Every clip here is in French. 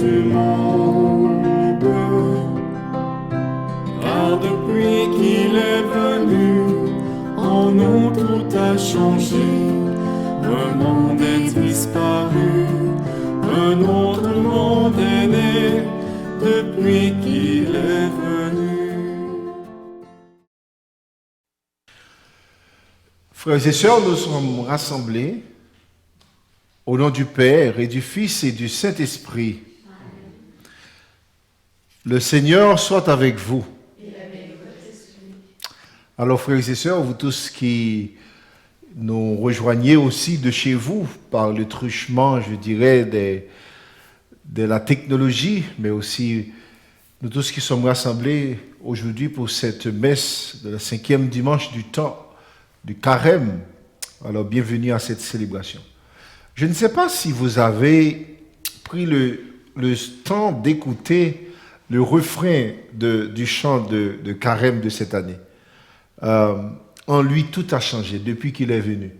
du monde. Car depuis qu'il est venu, en nous tout a changé. Un monde est disparu, un autre monde est né depuis qu'il est venu. Frères et sœurs, nous sommes rassemblés au nom du Père et du Fils et du Saint-Esprit. Le Seigneur soit avec vous. Alors, frères et sœurs, vous tous qui nous rejoignez aussi de chez vous par le truchement, je dirais, de la technologie, mais aussi nous tous qui sommes rassemblés aujourd'hui pour cette messe de la 5e dimanche du temps, du carême. Alors, bienvenue à cette célébration. Je ne sais pas si vous avez pris le temps d'écouter le refrain du chant de carême de cette année. En lui, tout a changé depuis qu'il est venu.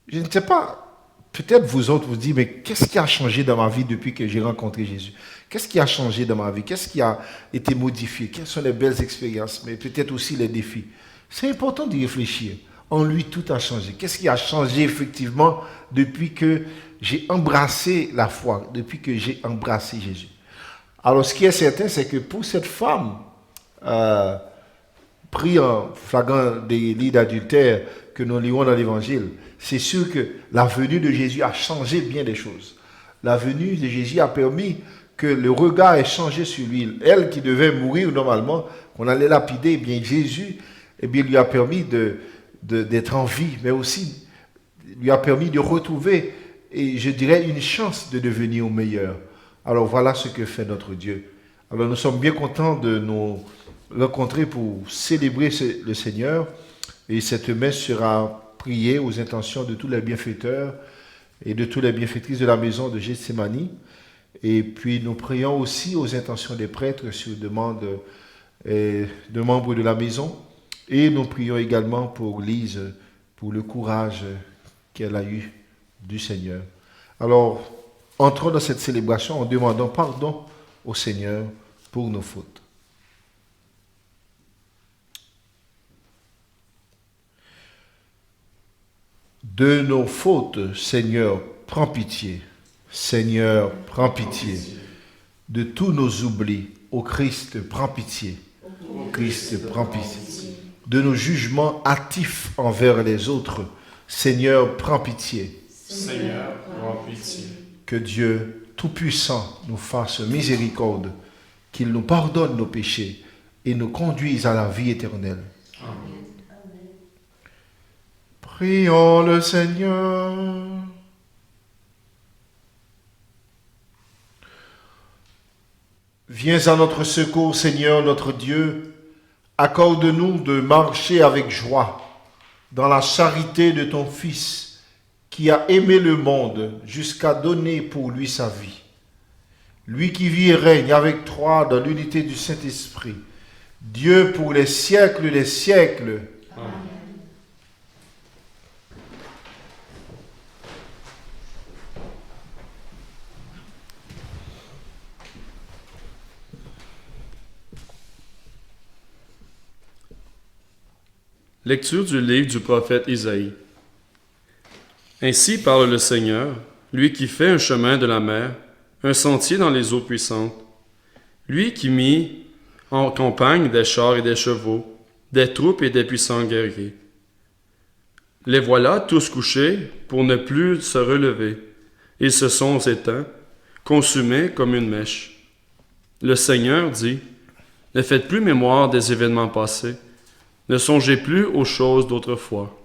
Je ne sais pas, peut-être vous autres vous dites, mais qu'est-ce qui a changé dans ma vie depuis que j'ai rencontré Jésus? Qu'est-ce qui a changé dans ma vie? Qu'est-ce qui a été modifié? Quelles sont les belles expériences, mais peut-être aussi les défis? C'est important d'y réfléchir. En lui, tout a changé. Qu'est-ce qui a changé effectivement depuis que j'ai embrassé la foi, depuis que j'ai embrassé Jésus? Alors, ce qui est certain, c'est que pour cette femme, pris en flagrant délit d'adultère que nous lisons dans l'Évangile, c'est sûr que la venue de Jésus a changé bien des choses. La venue de Jésus a permis que le regard ait changé sur lui. Elle qui devait mourir normalement, qu'on allait lapider, eh bien Jésus lui a permis d'être en vie, mais aussi lui a permis de retrouver, et je dirais, une chance de devenir meilleur. Alors voilà ce que fait notre Dieu. Alors nous sommes bien contents de nous rencontrer pour célébrer le Seigneur, et cette messe sera priée aux intentions de tous les bienfaiteurs et de toutes les bienfaitrices de la maison de Gethsémani. Et puis nous prions aussi aux intentions des prêtres sur demande de membres de la maison. Et nous prions également pour Lise, pour le courage qu'elle a eu du Seigneur. Alors, entrons dans cette célébration en demandant pardon au Seigneur pour nos fautes. De nos fautes, Seigneur, prends pitié. Seigneur, prends pitié. De tous nos oublis, ô Christ, prends pitié. Christ, prends pitié. De nos jugements hâtifs envers les autres, Seigneur, prends pitié. Seigneur, prends pitié. Que Dieu Tout-Puissant nous fasse miséricorde, qu'il nous pardonne nos péchés et nous conduise à la vie éternelle. Amen. Prions le Seigneur. Viens à notre secours, Seigneur, notre Dieu. Accorde-nous de marcher avec joie dans la charité de ton Fils, qui a aimé le monde jusqu'à donner pour lui sa vie. Lui qui vit et règne avec toi dans l'unité du Saint-Esprit, Dieu pour les siècles des siècles. Amen. Lecture du livre du prophète Isaïe. Ainsi parle le Seigneur, lui qui fait un chemin de la mer, un sentier dans les eaux puissantes, lui qui mit en campagne des chars et des chevaux, des troupes et des puissants guerriers. Les voilà tous couchés pour ne plus se relever. Ils se sont éteints, consumés comme une mèche. Le Seigneur dit, « Ne faites plus mémoire des événements passés, ne songez plus aux choses d'autrefois.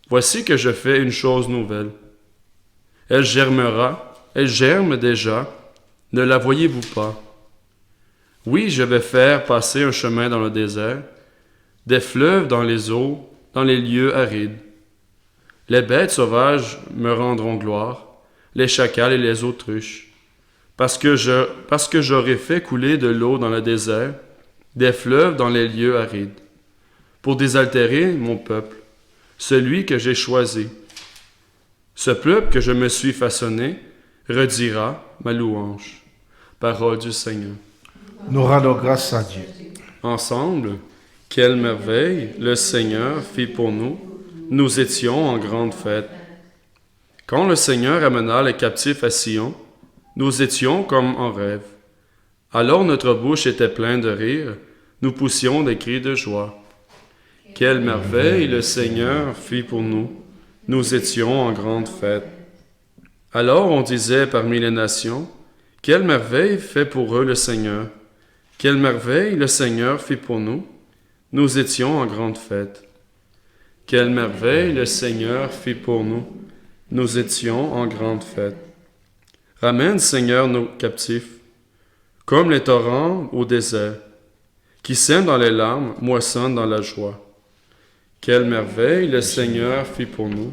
Voici que je fais une chose nouvelle. Elle germera, elle germe déjà, ne la voyez-vous pas? Oui, je vais faire passer un chemin dans le désert, des fleuves dans les eaux, dans les lieux arides. Les bêtes sauvages me rendront gloire, les chacals et les autruches, parce que j'aurai fait couler de l'eau dans le désert, des fleuves dans les lieux arides, pour désaltérer mon peuple, celui que j'ai choisi. Ce peuple que je me suis façonné redira ma louange. Parole du Seigneur. Nous rendons grâce à Dieu. Ensemble, quelle merveille le Seigneur fit pour nous. Nous étions en grande fête. Quand le Seigneur amena les captifs à Sion, nous étions comme en rêve. Alors notre bouche était pleine de rire, nous poussions des cris de joie. Quelle merveille le Seigneur fit pour nous. Nous étions en grande fête. Alors on disait parmi les nations, quelle merveille fait pour eux le Seigneur. Quelle merveille le Seigneur fit pour nous. Nous étions en grande fête. Quelle merveille le Seigneur fit pour nous. Nous étions en grande fête. Ramène, Seigneur, nos captifs, comme les torrents au désert, qui sèment dans les larmes, moissonnent dans la joie. Quelle merveille le Seigneur fit pour nous.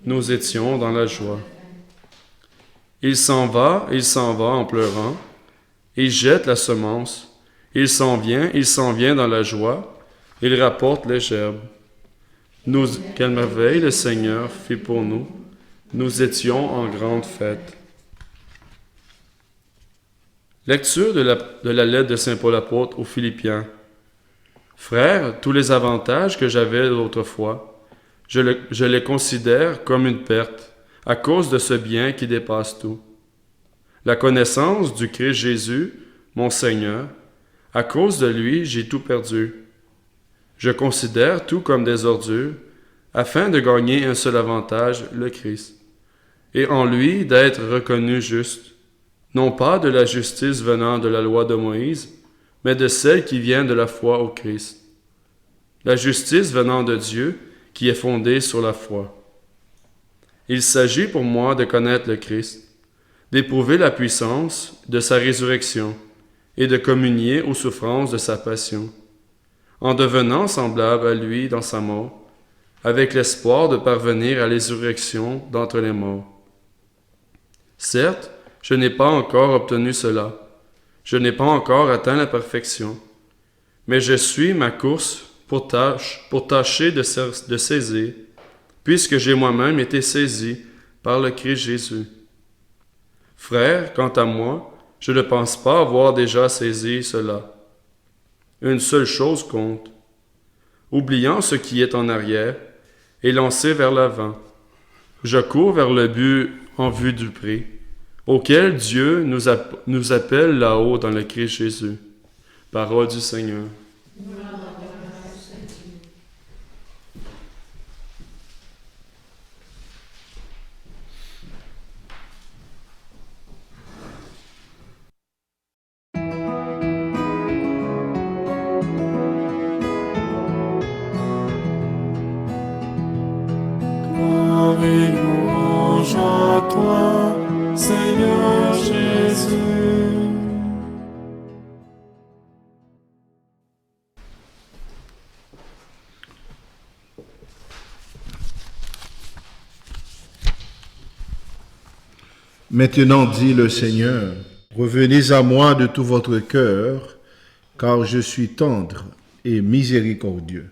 Nous étions dans la joie. Il s'en va en pleurant. Il jette la semence. Il s'en vient dans la joie. Il rapporte les gerbes. Quelle merveille le Seigneur fit pour nous. Nous étions en grande fête. Lecture de la lettre de Saint Paul apôtre aux Philippiens. Frères, tous les avantages que j'avais autrefois, je les considère comme une perte à cause de ce bien qui dépasse tout. La connaissance du Christ Jésus, mon Seigneur, à cause de lui, j'ai tout perdu. Je considère tout comme des ordures, afin de gagner un seul avantage, le Christ, et en lui d'être reconnu juste, non pas de la justice venant de la loi de Moïse, mais de celle qui vient de la foi au Christ. La justice venant de Dieu, qui est fondée sur la foi. Il s'agit pour moi de connaître le Christ, d'éprouver la puissance de sa résurrection et de communier aux souffrances de sa passion, en devenant semblable à lui dans sa mort, avec l'espoir de parvenir à la résurrection d'entre les morts. Certes, je n'ai pas encore obtenu cela, je n'ai pas encore atteint la perfection, mais je suis ma course pour tâcher de saisir, puisque j'ai moi-même été saisi par le Christ Jésus. Frères, quant à moi, je ne pense pas avoir déjà saisi cela. Une seule chose compte. Oubliant ce qui est en arrière et lancé vers l'avant, je cours vers le but en vue du prix, auquel Dieu nous appelle là-haut dans le Christ Jésus. Parole du Seigneur. Gloire et louange à toi, Seigneur Jésus. Maintenant, dit le Seigneur, revenez à moi de tout votre cœur, car je suis tendre et miséricordieux.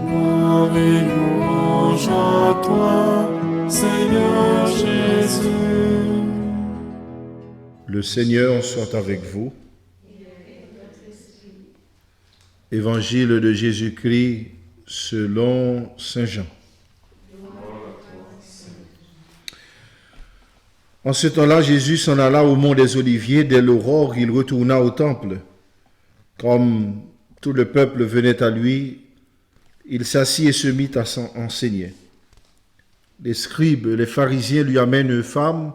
Gloire et louange à toi, Seigneur Jésus. Le Seigneur soit avec vous. Évangile de Jésus-Christ selon Saint Jean. En ce temps-là, Jésus s'en alla au mont des Oliviers. Dès l'aurore, il retourna au temple. Comme tout le peuple venait à lui, il s'assit et se mit à enseigner. Les scribes, les pharisiens lui amènent une femme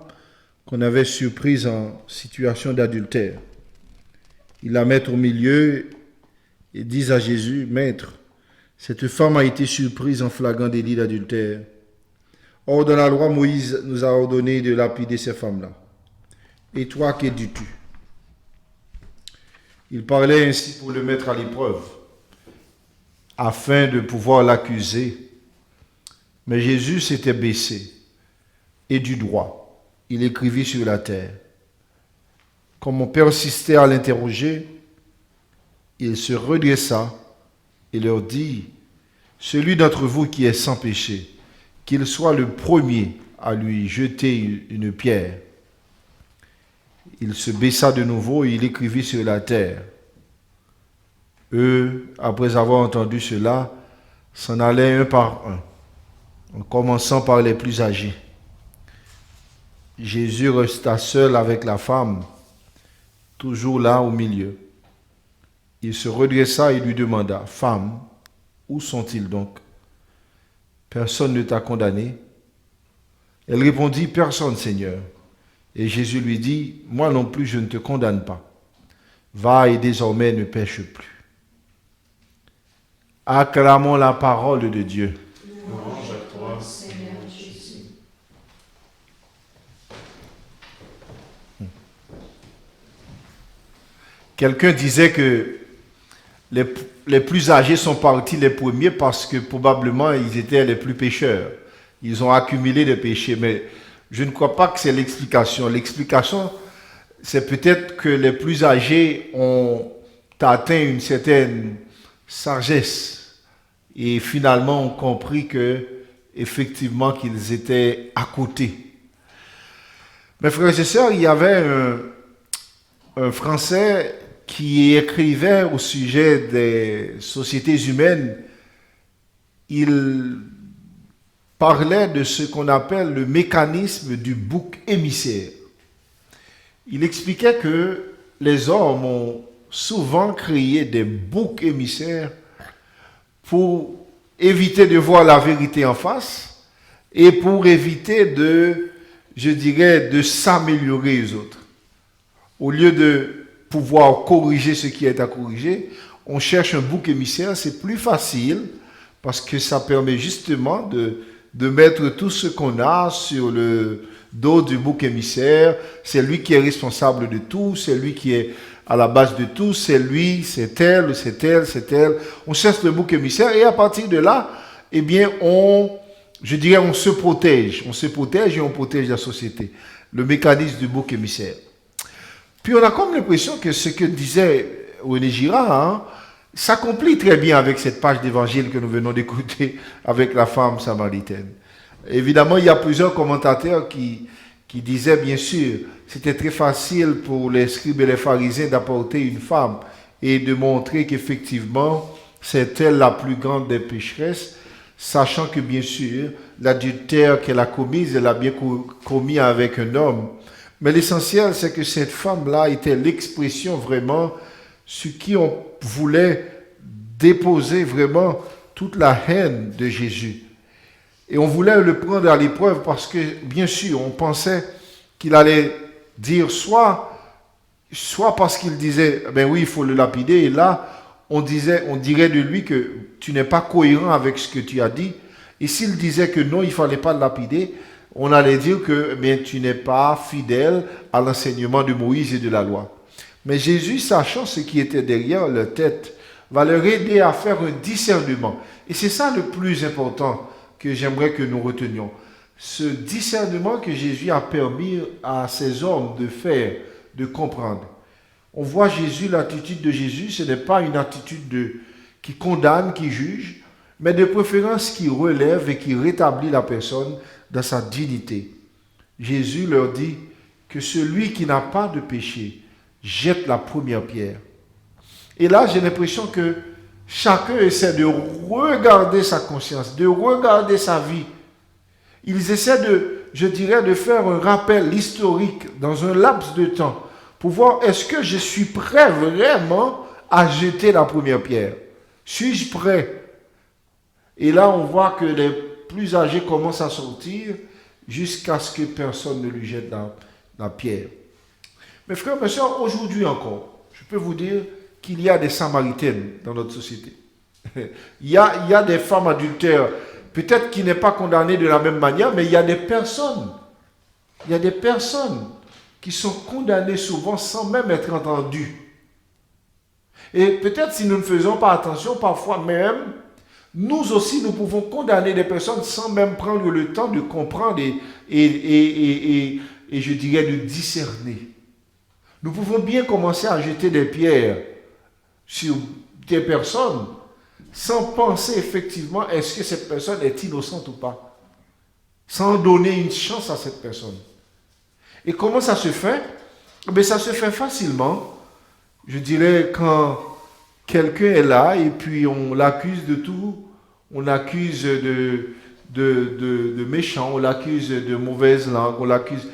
qu'on avait surprise en situation d'adultère. Ils la mettent au milieu et disent à Jésus, « Maître, cette femme a été surprise en flagrant délit d'adultère. Or, dans la loi, Moïse nous a ordonné de lapider ces femmes-là. Et toi, que dis-tu » Il parlait ainsi pour le mettre à l'épreuve, afin de pouvoir l'accuser. Mais Jésus s'était baissé, et du droit, il écrivit sur la terre. Comme on persistait à l'interroger, Il se redressa et leur dit, « Celui d'entre vous qui est sans péché, qu'il soit le premier à lui jeter une pierre. » Il se baissa de nouveau et il écrivit sur la terre. Eux, après avoir entendu cela, s'en allaient un par un, en commençant par les plus âgés. Jésus resta seul avec la femme, toujours là au milieu. Il se redressa et lui demanda, « Femme, où sont-ils donc? Personne ne t'a condamné? » Elle répondit, « Personne, Seigneur. » Et Jésus lui dit, « Moi non plus, je ne te condamne pas. Va et désormais ne pêche plus. » Acclamons la parole de Dieu. Louange à toi, Seigneur Jésus. Quelqu'un disait que les plus âgés sont partis les premiers parce que probablement ils étaient les plus pécheurs. Ils ont accumulé des péchés, mais je ne crois pas que c'est l'explication. L'explication, c'est peut-être que les plus âgés ont atteint une certaine sagesse et finalement ont compris que effectivement qu'ils étaient à côté. Mes frères et sœurs, il y avait un Français qui écrivait au sujet des sociétés humaines. Il parlait de ce qu'on appelle le mécanisme du bouc émissaire. Il expliquait que les hommes ont souvent créé des boucs émissaires pour éviter de voir la vérité en face et pour éviter de s'améliorer aux autres. Au lieu de pouvoir corriger ce qui est à corriger, on cherche un bouc émissaire, c'est plus facile parce que ça permet justement de mettre tout ce qu'on a sur le dos du bouc émissaire. C'est lui qui est responsable de tout, c'est lui qui est à la base de tout, c'est lui, c'est elle, c'est elle, c'est elle. On cherche le bouc émissaire et à partir de là, eh bien, on se protège et on protège la société. Le mécanisme du bouc émissaire. Puis on a comme l'impression que ce que disait René Girard s'accomplit très bien avec cette page d'évangile que nous venons d'écouter avec la femme samaritaine. Évidemment, il y a plusieurs commentateurs qui disaient, bien sûr, c'était très facile pour les scribes et les pharisiens d'apporter une femme et de montrer qu'effectivement, c'est elle la plus grande des pécheresses, sachant que, bien sûr, l'adultère qu'elle a commis, elle a bien commis avec un homme. Mais l'essentiel, c'est que cette femme-là était l'expression vraiment sur qui on voulait déposer vraiment toute la haine de Jésus. Et on voulait le prendre à l'épreuve parce que, bien sûr, on pensait qu'il allait dire soit parce qu'il disait, ben oui, il faut le lapider, et là, on dirait de lui que tu n'es pas cohérent avec ce que tu as dit. Et s'il disait que non, il ne fallait pas le lapider, on allait dire que tu n'es pas fidèle à l'enseignement de Moïse et de la loi. Mais Jésus, sachant ce qui était derrière leur tête, va leur aider à faire un discernement. Et c'est ça le plus important que j'aimerais que nous retenions. Ce discernement que Jésus a permis à ces hommes de faire, de comprendre. On voit Jésus, l'attitude de Jésus, ce n'est pas une attitude qui condamne, qui juge, mais de préférence qui relève et qui rétablit la personne dans sa dignité. Jésus leur dit que celui qui n'a pas de péché jette la première pierre. Et là, j'ai l'impression que chacun essaie de regarder sa conscience, de regarder sa vie. Ils essaient de faire un rappel historique dans un laps de temps pour voir est-ce que je suis prêt vraiment à jeter la première pierre. Suis-je prêt? Et là, on voit que les plus âgés commencent à sortir jusqu'à ce que personne ne lui jette la pierre. Mes frères, mes soeurs, aujourd'hui encore, je peux vous dire qu'il y a des Samaritaines dans notre société. Il y a des femmes adultères, peut-être qui n'est pas condamnées de la même manière, mais il y a des personnes qui sont condamnées souvent sans même être entendues. Et peut-être si nous ne faisons pas attention, parfois même, nous aussi, nous pouvons condamner des personnes sans même prendre le temps de comprendre et je dirais de discerner. Nous pouvons bien commencer à jeter des pierres sur des personnes sans penser effectivement est-ce que cette personne est innocente ou pas, sans donner une chance à cette personne. Et comment ça se fait? Mais ça se fait facilement, je dirais, quand quelqu'un est là et puis on l'accuse de tout, on l'accuse de méchant, on l'accuse de mauvaise langue, on l'accuse.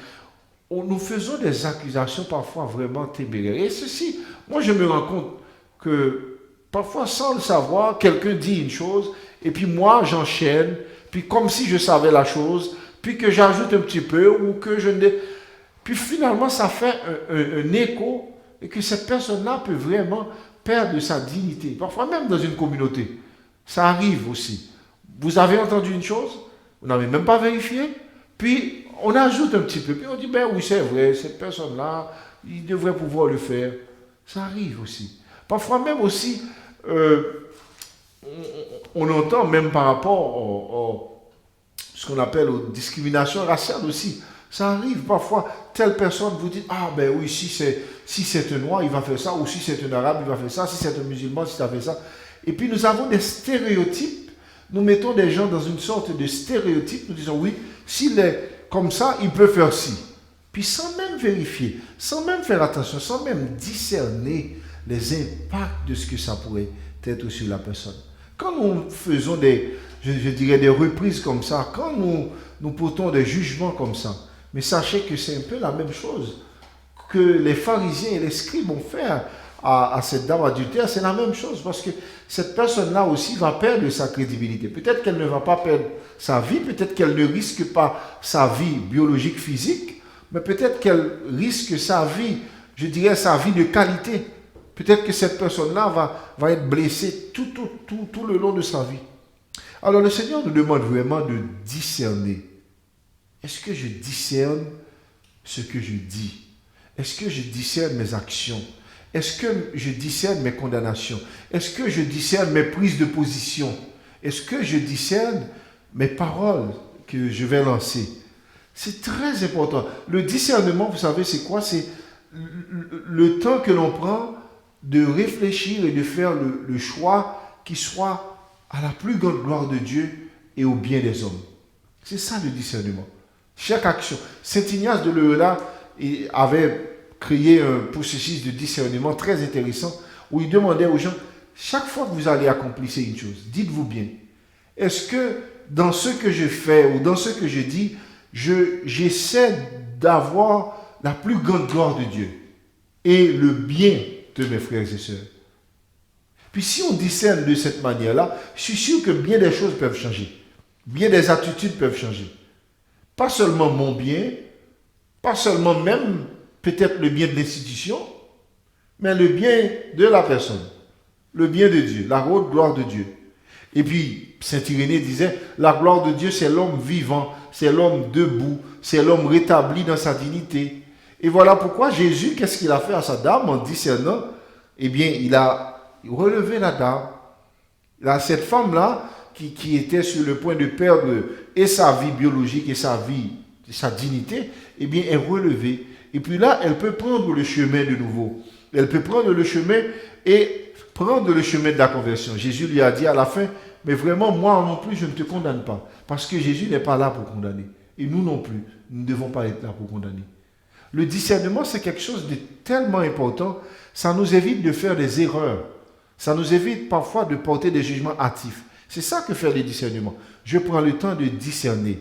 Nous faisons des accusations parfois vraiment téméraires. Et ceci, moi je me rends compte que parfois sans le savoir, quelqu'un dit une chose et puis moi j'enchaîne, puis comme si je savais la chose, puis que j'ajoute un petit peu ou que je ne... Puis finalement ça fait un écho et que cette personne-là peut vraiment perdre sa dignité. Parfois même dans une communauté. Ça arrive aussi. Vous avez entendu une chose, vous n'avez même pas vérifié, puis on ajoute un petit peu, puis on dit, ben oui, c'est vrai, cette personne-là, il devrait pouvoir le faire. Ça arrive aussi. Parfois même aussi, on entend même par rapport ce qu'on appelle aux discriminations raciales aussi. Ça arrive parfois, telle personne vous dit, ah ben oui, si c'est un noir, il va faire ça, ou si c'est un arabe, il va faire ça, si c'est un musulman, si ça fait ça. Et puis nous avons des stéréotypes, nous mettons des gens dans une sorte de stéréotype, nous disons, oui, s'il est comme ça, il peut faire ci. Puis sans même vérifier, sans même faire attention, sans même discerner les impacts de ce que ça pourrait être sur la personne. Quand nous faisons je dirais des reprises comme ça, quand nous portons des jugements comme ça, mais sachez que c'est un peu la même chose que les pharisiens et les scribes ont fait à cette dame adultère, c'est la même chose, parce que cette personne-là aussi va perdre sa crédibilité. Peut-être qu'elle ne va pas perdre sa vie, peut-être qu'elle ne risque pas sa vie biologique, physique, mais peut-être qu'elle risque sa vie, je dirais sa vie de qualité. Peut-être que cette personne-là va être blessée tout le long de sa vie. Alors le Seigneur nous demande vraiment de discerner. Est-ce que je discerne ce que je dis? Est-ce que je discerne mes actions? Est-ce que je discerne mes condamnations? Est-ce que je discerne mes prises de position? Est-ce que je discerne mes paroles que je vais lancer? C'est très important. Le discernement, vous savez, c'est quoi? C'est le temps que l'on prend de réfléchir et de faire le choix qui soit à la plus grande gloire de Dieu et au bien des hommes. C'est ça le discernement. Chaque action. Saint Ignace de Loyola avait créé un processus de discernement très intéressant où il demandait aux gens, chaque fois que vous allez accomplir une chose, dites-vous bien, est-ce que dans ce que je fais ou dans ce que je dis, j'essaie d'avoir la plus grande gloire de Dieu et le bien de mes frères et sœurs. Puis si on discerne de cette manière-là, je suis sûr que bien des choses peuvent changer. Bien des attitudes peuvent changer. Pas seulement mon bien, pas seulement même peut-être le bien de l'institution, mais le bien de la personne, le bien de Dieu, la haute gloire de Dieu. Et puis, Saint Irénée disait, la gloire de Dieu, c'est l'homme vivant, c'est l'homme debout, c'est l'homme rétabli dans sa dignité. Et voilà pourquoi Jésus, qu'est-ce qu'il a fait à sa dame en discernant? Eh bien, il a relevé la dame. Là, cette femme-là, qui était sur le point de perdre et sa vie biologique et sa vie, sa dignité, eh bien, est relevée. Et puis là, elle peut prendre le chemin de nouveau. Elle peut prendre le chemin et prendre le chemin de la conversion. Jésus lui a dit à la fin, mais vraiment, moi non plus, je ne te condamne pas. Parce que Jésus n'est pas là pour condamner. Et nous non plus, nous ne devons pas être là pour condamner. Le discernement, c'est quelque chose de tellement important, ça nous évite de faire des erreurs. Ça nous évite parfois de porter des jugements hâtifs. C'est ça que fait le discernement. Je prends le temps de discerner.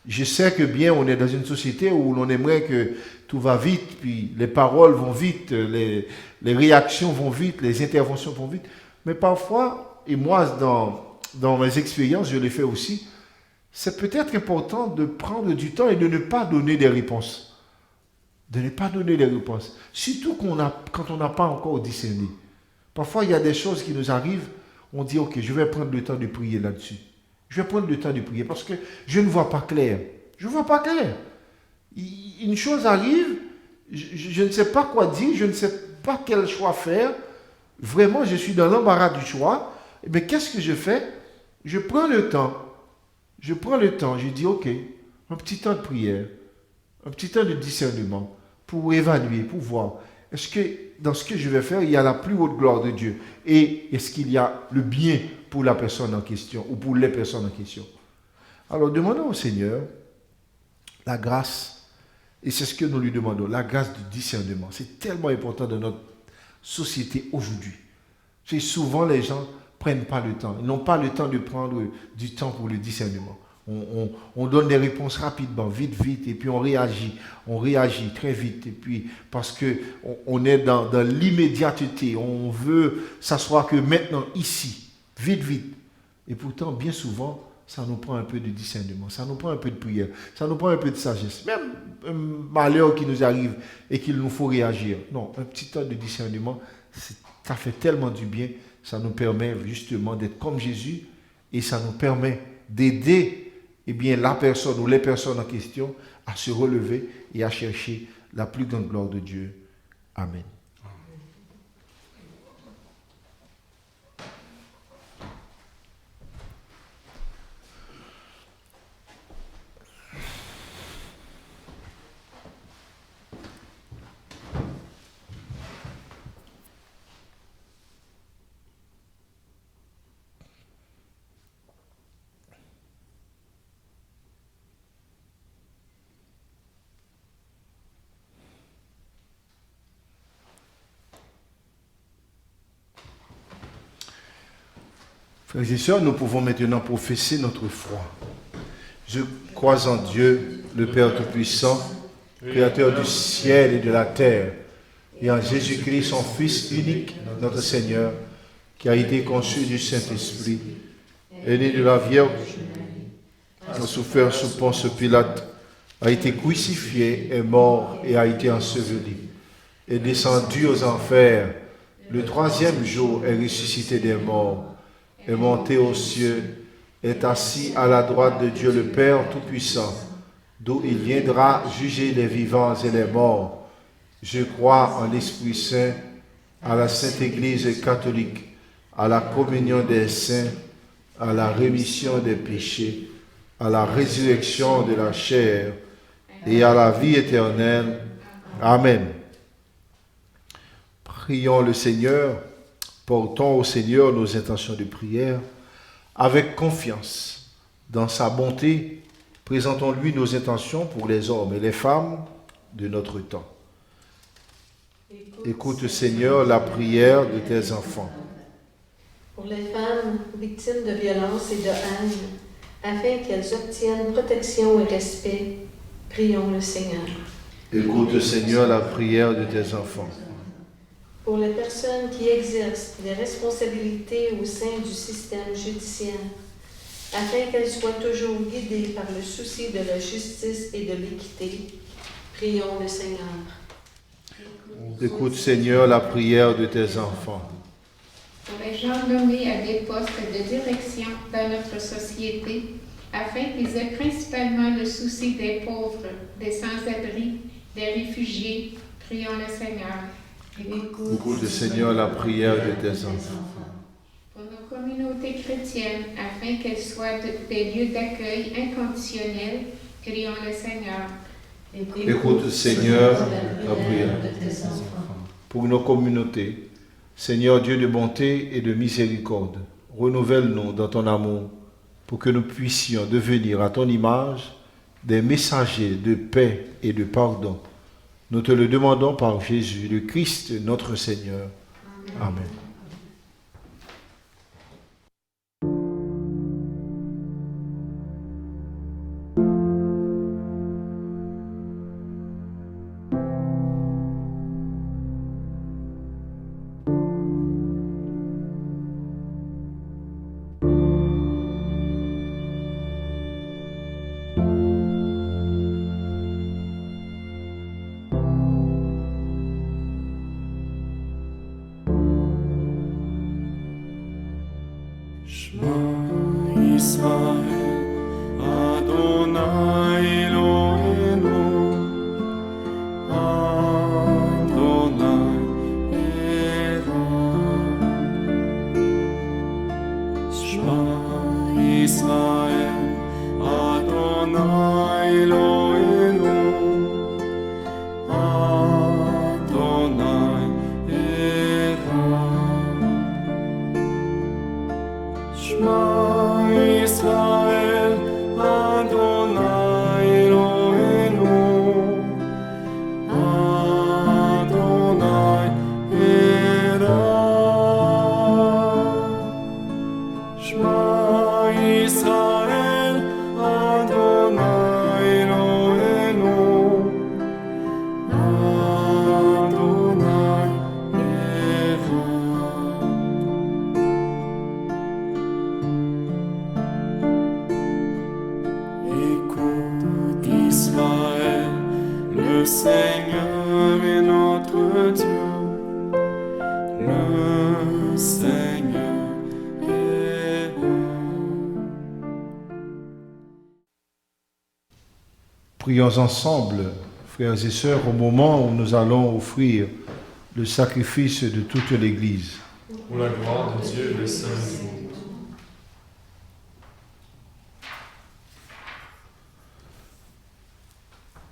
Je sais que bien, on est dans une société où l'on aimerait que tout va vite, puis les paroles vont vite, les réactions vont vite, les interventions vont vite. Mais parfois, et moi, dans mes expériences, je l'ai fait aussi, c'est peut-être important de prendre du temps et de ne pas donner des réponses. De ne pas donner des réponses. Surtout quand on n'a pas encore discerné. Parfois, il y a des choses qui nous arrivent, on dit, ok, je vais prendre le temps de prier là-dessus. Je vais prendre le temps de prier parce que je ne vois pas clair. Je ne vois pas clair. Une chose arrive, je ne sais pas quoi dire, je ne sais pas quel choix faire. Vraiment, je suis dans l'embarras du choix. Mais qu'est-ce que je fais? Je prends le temps. Je dis, ok, un petit temps de prière, un petit temps de discernement pour évaluer, pour voir. est-ce que dans ce que je vais faire, il y a la plus haute gloire de Dieu? Et est-ce qu'il y a le bien pour la personne en question ou pour les personnes en question? Alors demandons au Seigneur la grâce, et c'est ce que nous lui demandons, la grâce du discernement. C'est tellement important dans notre société aujourd'hui. C'est souvent les gens ne prennent pas le temps, ils n'ont pas le temps de prendre du temps pour le discernement. On donne des réponses rapidement, vite, et puis on réagit très vite, et puis parce qu'on est dans l'immédiateté, on veut s'asseoir que maintenant, ici, vite, et pourtant, bien souvent, ça nous prend un peu de discernement, ça nous prend un peu de prière, ça nous prend un peu de sagesse, même un malheur qui nous arrive et qu'il nous faut réagir. Non, un petit temps de discernement, ça fait tellement du bien, ça nous permet justement d'être comme Jésus, et ça nous permet d'aider la personne ou les personnes en question à se relever et à chercher la plus grande gloire de Dieu. Amen. Frères et sœurs, nous pouvons maintenant professer notre foi. Je crois en Dieu, le Père Tout-Puissant, Créateur du ciel et de la terre, et en Jésus-Christ, son Fils unique, notre Seigneur, qui a été conçu du Saint-Esprit, est né de la Vierge, a souffert sous Ponce Pilate, a été crucifié, est mort et a été enseveli, est descendu aux enfers, le troisième jour est ressuscité des morts, est monté aux cieux, est assis à la droite de Dieu le Père Tout-Puissant, d'où il viendra juger les vivants et les morts. Je crois en l'Esprit Saint, à la Sainte Église catholique, à la communion des saints, à la rémission des péchés, à la résurrection de la chair et à la vie éternelle. Amen. Prions le Seigneur. Portons au Seigneur nos intentions de prière avec confiance. Dans sa bonté, présentons-lui nos intentions pour les hommes et les femmes de notre temps. Écoute, Seigneur, la prière de tes enfants. Pour les femmes victimes de violences et de haine, afin qu'elles obtiennent protection et respect, prions le Seigneur. Écoute, Seigneur, la prière de tes enfants. Pour les personnes qui exercent des responsabilités au sein du système judiciaire, afin qu'elles soient toujours guidées par le souci de la justice et de l'équité, prions le Seigneur. Écoute, Seigneur, la prière de tes enfants. Pour les gens nommés à des postes de direction dans notre société, afin qu'ils aient principalement le souci des pauvres, des sans-abri, des réfugiés, prions le Seigneur. Écoute, Seigneur, la prière de tes enfants. Pour nos communautés chrétiennes, afin qu'elles soient des lieux d'accueil inconditionnels, prions le Seigneur. Écoute, Seigneur, la prière de tes enfants. Pour nos communautés, Seigneur Dieu de bonté et de miséricorde, renouvelle-nous dans ton amour pour que nous puissions devenir à ton image des messagers de paix et de pardon. Nous te le demandons par Jésus, le Christ, notre Seigneur. Amen. Adonai Le Seigneur est bon. Prions ensemble, frères et sœurs, au moment où nous allons offrir le sacrifice de toute l'Église. Pour la gloire de Dieu et le saint du monde.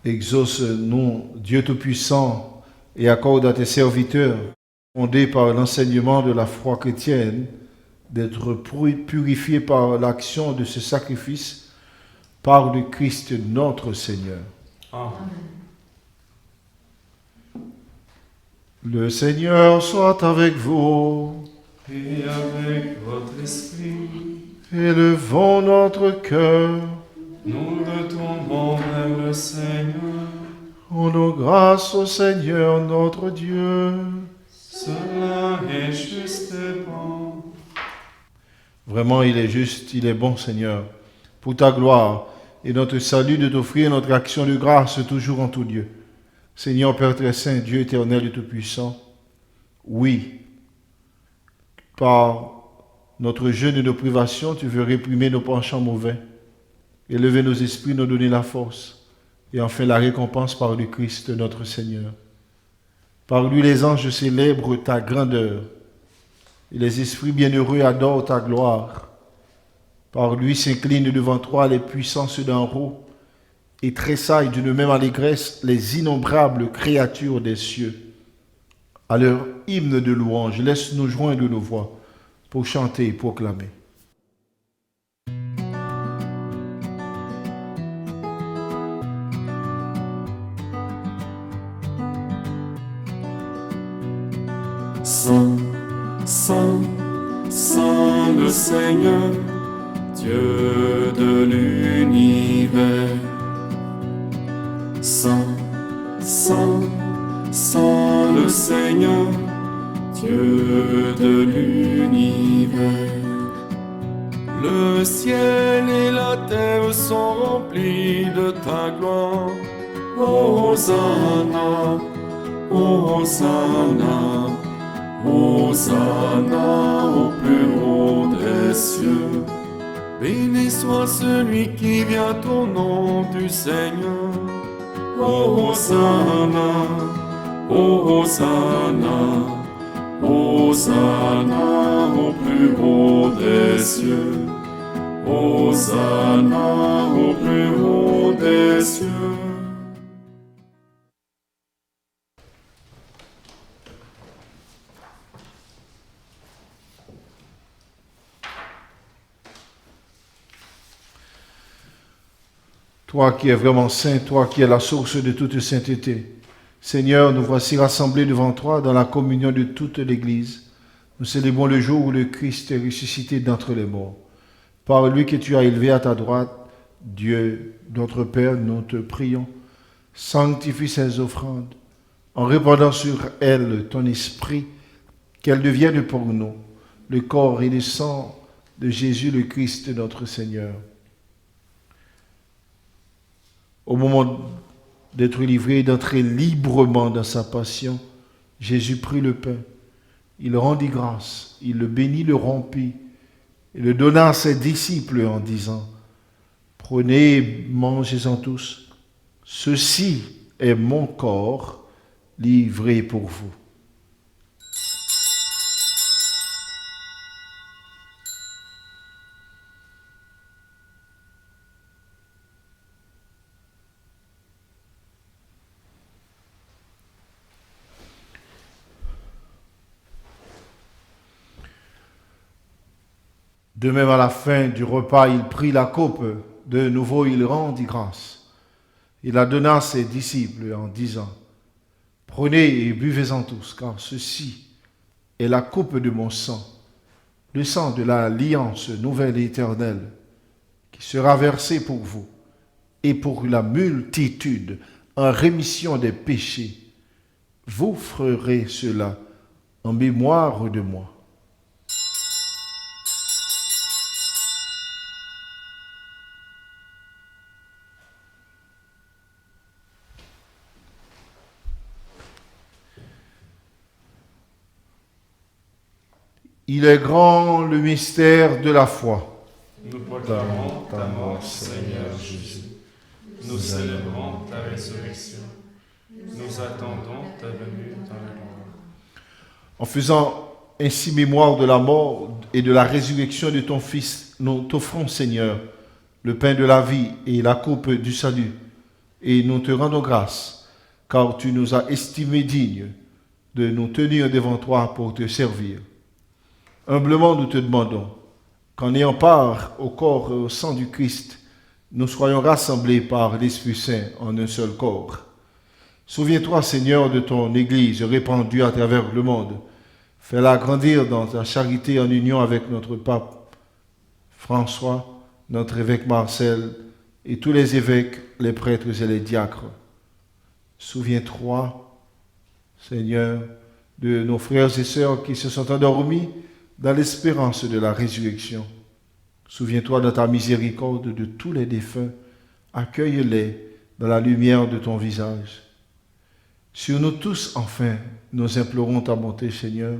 Exauce-nous, Dieu Tout-Puissant, et accorde à tes serviteurs, fondés par l'enseignement de la foi chrétienne, d'être purifiés par l'action de ce sacrifice, par le Christ notre Seigneur. Amen. Le Seigneur soit avec vous. Et avec votre esprit, Élevons notre cœur. nous retournons vers le Seigneur. Rendons grâce au Seigneur notre Dieu. Cela est juste et bon. Vraiment, il est juste, il est bon, Seigneur, pour ta gloire et notre salut de t'offrir notre action de grâce toujours en tout lieu. Seigneur Père très saint, Dieu éternel et tout-puissant, oui, par notre jeûne et nos privations, tu veux réprimer nos penchants mauvais, élever nos esprits, nous donner la force, et enfin la récompense par le Christ notre Seigneur. Par lui, les anges célèbrent ta grandeur, et les esprits bienheureux adorent ta gloire. Par lui s'inclinent devant toi les puissances d'en haut, et tressaillent d'une même allégresse les innombrables créatures des cieux. À leur hymne de louange, laisse-nous joindre nos voix pour chanter et proclamer. Saint, Saint, Saint le Seigneur, Dieu de l'univers. Saint, Saint, Saint le Seigneur, Dieu de l'univers. Le ciel et la terre sont remplis de ta gloire. Hosanna, Hosanna, Hosanna au plus haut des cieux. Béni soit celui qui vient au nom du Seigneur. Hosanna, Hosanna, Hosanna au plus haut des cieux. Hosanna au plus haut des cieux. Toi qui es vraiment saint, toi qui es la source de toute sainteté. Seigneur, nous voici rassemblés devant toi dans la communion de toute l'Église. Nous célébrons le jour où le Christ est ressuscité d'entre les morts. Par lui que tu as élevé à ta droite, Dieu, notre Père, nous te prions. Sanctifie ces offrandes, en répandant sur elles ton esprit, qu'elles deviennent pour nous le corps et le sang de Jésus le Christ, notre Seigneur. Au moment d'être livré et d'entrer librement dans sa passion, Jésus prit le pain, il rendit grâce, il le bénit, le rompit, et le donna à ses disciples en disant, « Prenez, mangez-en tous, ceci est mon corps livré pour vous. » De même, à la fin du repas, il prit la coupe. De nouveau, il rendit grâce. Il la donna à ses disciples en disant, « Prenez et buvez-en tous, car ceci est la coupe de mon sang, le sang de l'alliance nouvelle et éternelle, qui sera versé pour vous et pour la multitude en rémission des péchés. Vous ferez cela en mémoire de moi. » Il est grand le mystère de la foi. Nous proclamons ta mort, Seigneur Jésus. Nous célébrons ta résurrection. Nous attendons ta venue dans la gloire. En faisant ainsi mémoire de la mort et de la résurrection de ton Fils, nous t'offrons, Seigneur, le pain de la vie et la coupe du salut. Et nous te rendons grâce, car tu nous as estimés dignes de nous tenir devant toi pour te servir. Humblement, nous te demandons qu'en ayant part au corps et au sang du Christ, nous soyons rassemblés par l'Esprit Saint en un seul corps. Souviens-toi, Seigneur, de ton Église répandue à travers le monde. Fais-la grandir dans ta charité en union avec notre pape François, notre évêque Marcel et tous les évêques, les prêtres et les diacres. Souviens-toi, Seigneur, de nos frères et sœurs qui se sont endormis dans l'espérance de la résurrection. Souviens-toi de ta miséricorde de tous les défunts. Accueille-les dans la lumière de ton visage. Sur nous tous, enfin, nous implorons ta bonté, Seigneur,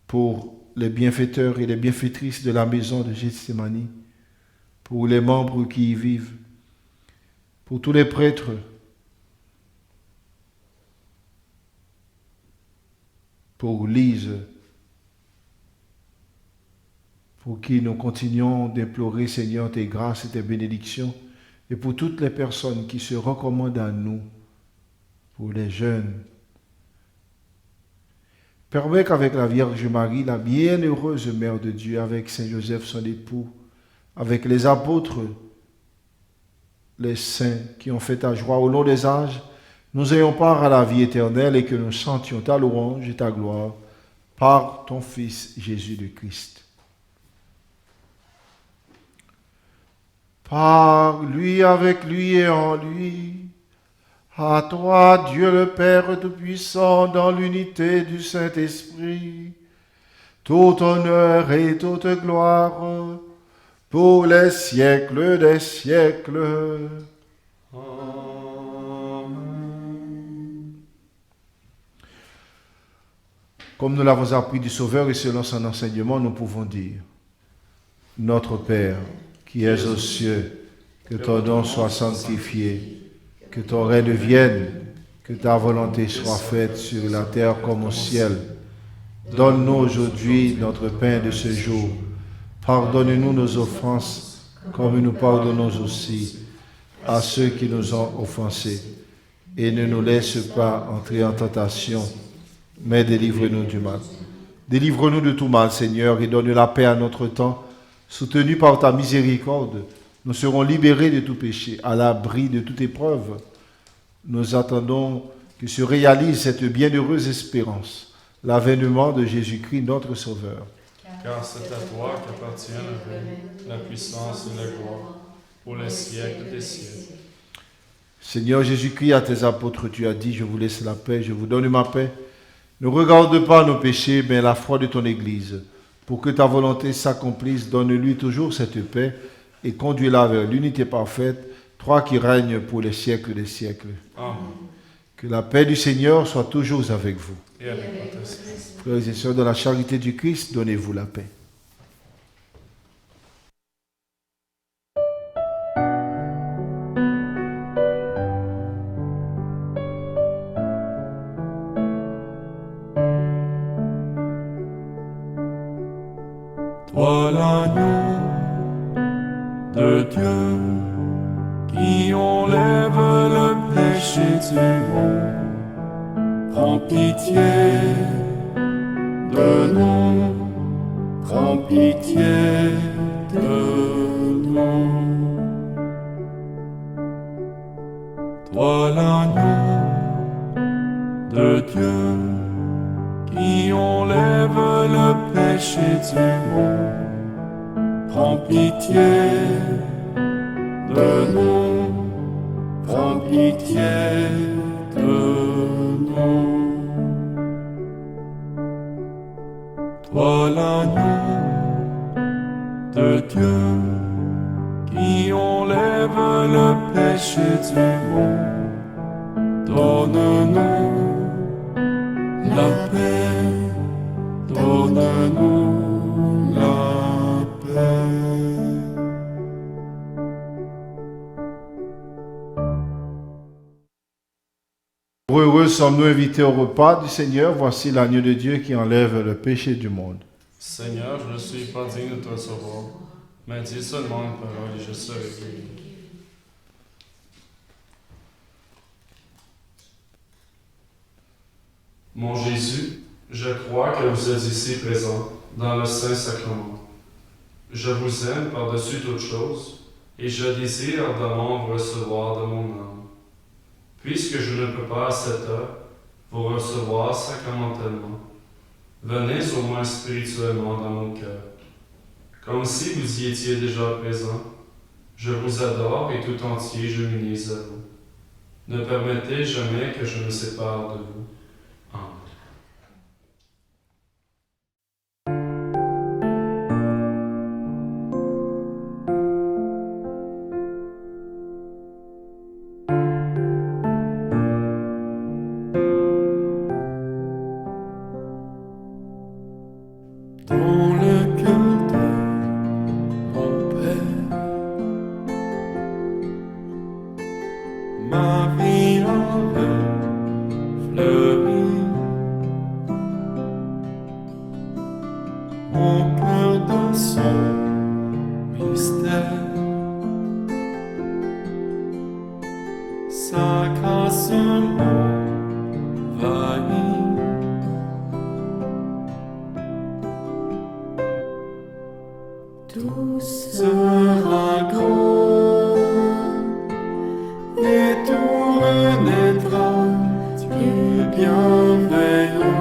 pour les bienfaiteurs et les bienfaitrices de la maison de Gethsémani, pour les membres qui y vivent, pour tous les prêtres, pour Lise, pour qui nous continuons d'implorer, Seigneur, tes grâces et tes bénédictions, et pour toutes les personnes qui se recommandent à nous, pour les jeunes. Permets qu'avec la Vierge Marie, la bienheureuse Mère de Dieu, avec Saint Joseph, son époux, avec les apôtres, les saints qui ont fait ta joie au long des âges, nous ayons part à la vie éternelle et que nous sentions ta louange et ta gloire par ton Fils Jésus le Christ. Par lui, avec lui et en lui, à toi, Dieu le Père Tout-Puissant, dans l'unité du Saint-Esprit, tout honneur et toute gloire pour les siècles des siècles. Amen. Comme nous l'avons appris du Sauveur et selon son enseignement, nous pouvons dire: Notre Père, qui es aux cieux, que ton nom soit sanctifié, que ton règne vienne, que ta volonté soit faite sur la terre comme au ciel. Donne-nous aujourd'hui notre pain de ce jour. Pardonne-nous nos offenses, comme nous pardonnons aussi à ceux qui nous ont offensés. Et ne nous laisse pas entrer en tentation, mais délivre-nous du mal. Délivre-nous de tout mal, Seigneur, et donne la paix à notre temps. Soutenus par ta miséricorde, nous serons libérés de tout péché, à l'abri de toute épreuve. Nous attendons que se réalise cette bienheureuse espérance, l'avènement de Jésus-Christ, notre Sauveur. Car c'est à toi qu'appartient le règne, la puissance et la gloire, pour les siècles des siècles. Seigneur Jésus-Christ, à tes apôtres, tu as dit: je vous laisse la paix, je vous donne ma paix. Ne regarde pas nos péchés, mais la foi de ton Église. Pour que ta volonté s'accomplisse, donne-lui toujours cette paix et conduis-la vers l'unité parfaite, toi qui règnes pour les siècles des siècles. Amen. Que la paix du Seigneur soit toujours avec vous. Et avec votre esprit. Frères et sœurs, dans la charité du Christ, donnez-vous la paix. Toi l'agneau de Dieu qui enlève le péché du monde, prends pitié de nous, prends pitié de nous. Toi l'agneau de Dieu qui enlève le péché du monde, prends pitié de nous, prends pitié de nous. Toi l'agneau de Dieu qui enlève le péché du monde, donne-nous la paix, donne-nous Heureux sommes-nous invités au repas du Seigneur. Voici l'agneau de Dieu qui enlève le péché du monde. Seigneur, je ne suis pas digne de te recevoir, mais dis seulement une parole et je serai guéri. Mon Jésus, je crois que vous êtes ici présent, dans le Saint-Sacrement. Je vous aime par-dessus toute chose, et je désire ardemment vous recevoir de mon âme. Puisque je ne peux pas à cette heure vous recevoir sacramentellement, venez au moins spirituellement dans mon cœur. Comme si vous y étiez déjà présent, je vous adore et tout entier je m'unis à vous. Ne permettez jamais que je me sépare de vous. Amen. Dans le cœur de mon Père, ma vie a fleuri. Au cœur de son mystère, sa grâce m'envahit. Tout sera grand et tout renaîtra du bienveillant.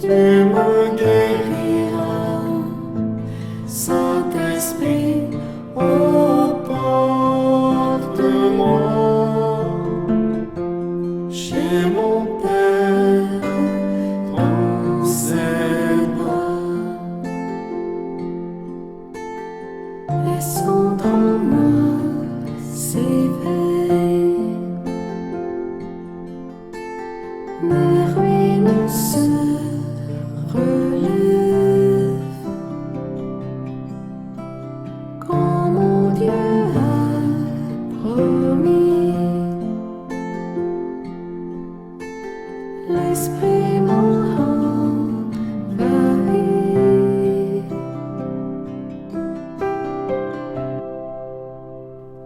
Tu me guériras, Saint-Esprit, emporte-moi chez mon Père dans ses bras. Laissons en moi s'éveiller, mes ruines se relèvent, quand mon Dieu a promis. L'Esprit m'envahit.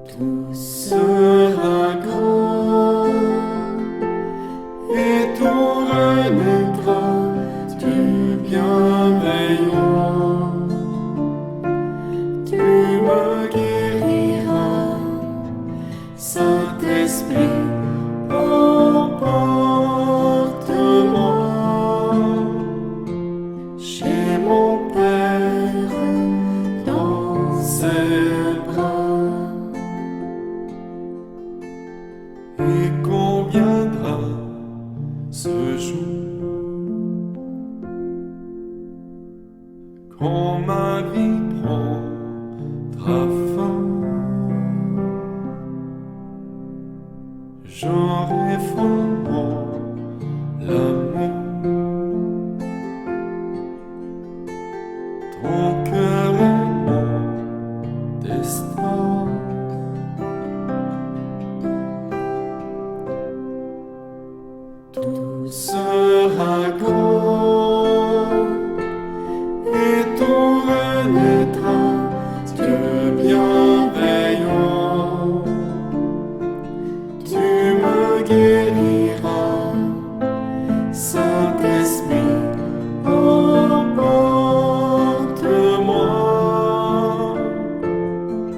Tout Sera grand et tout renaîtra du bienveillant. Tu me guériras, Saint-Esprit, emporte-moi chez mon Père dans ses bras. Et quand viendra ce jour, quand ma vie prendra fin, j'aurai fondement l'amour. Ton cœur est mon destin. Tout sera grand et tout renaîtra du bienveillant. Tu me guériras, Saint-Esprit, emporte-moi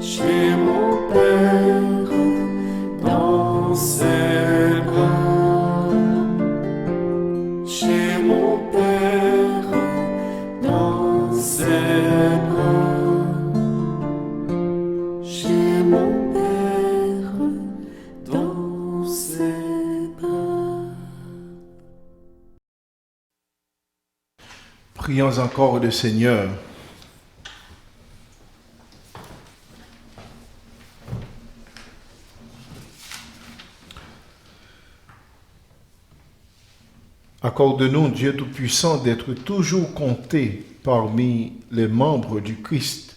chez mon Père dans ses bras. Chez mon Père dans ses bras. Chez mon Père dans ses bras. Prions encore le Seigneur. Accorde-nous, Dieu Tout-Puissant, d'être toujours comptés parmi les membres du Christ,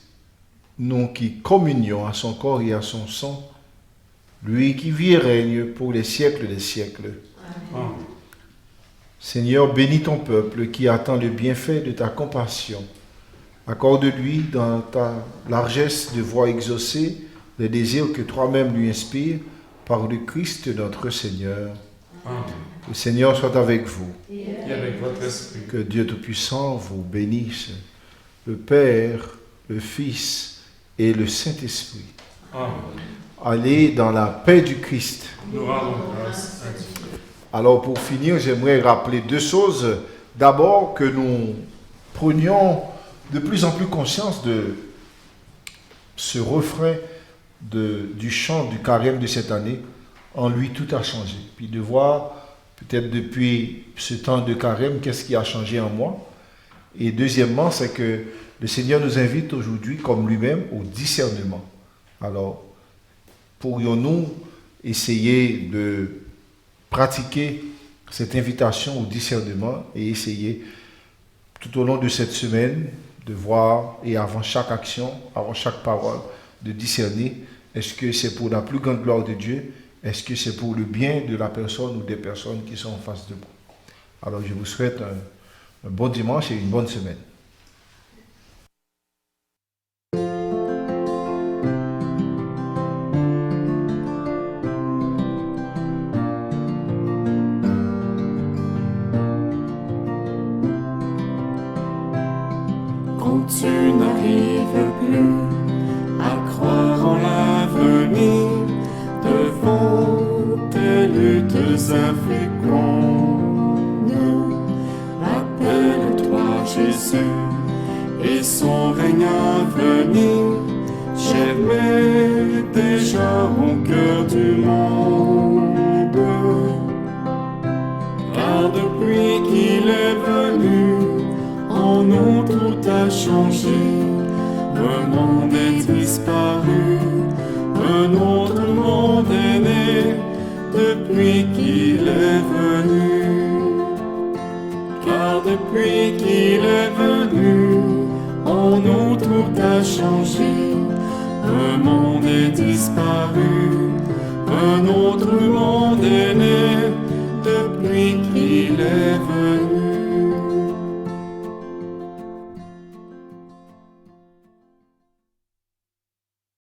nous qui communions à son corps et à son sang, lui qui vit et règne pour les siècles des siècles. Amen. Seigneur, bénis ton peuple qui attend le bienfait de ta compassion. Accorde-lui dans ta largesse de voix exaucée les désirs que toi-même lui inspires par le Christ notre Seigneur. Amen. Le Seigneur soit avec vous. Et avec votre esprit. Que Dieu Tout-Puissant vous bénisse, le Père, le Fils et le Saint-Esprit. Amen. Allez dans la paix du Christ. Nous rendons grâce à Dieu. Alors pour finir, j'aimerais rappeler deux choses. D'abord, que nous prenions de plus en plus conscience de ce refrain du chant du carême de cette année. En lui, tout a changé. Puis de voir peut-être depuis ce temps de carême, qu'est-ce qui a changé en moi. Et deuxièmement, c'est que le Seigneur nous invite aujourd'hui, comme lui-même, au discernement. Alors, pourrions-nous essayer de pratiquer cette invitation au discernement et essayer tout au long de cette semaine de voir, et avant chaque action, avant chaque parole, de discerner, est-ce que c'est pour la plus grande gloire de Dieu? Est-ce que c'est pour le bien de la personne ou des personnes qui sont en face de vous? Alors je vous souhaite un bon dimanche et une bonne semaine. Quand tu n'arrives plus à croire en l'avenir, devant tes luttes infécondes, appelle-toi Jésus et son règne à venir. J'aimais déjà au cœur du monde, car depuis qu'il est venu, en nous tout a changé. Un monde est disparu, un autre monde est né depuis qu'il est venu. Car depuis qu'il est venu, en nous tout a changé. Un monde est disparu, un autre monde est né depuis qu'il est venu.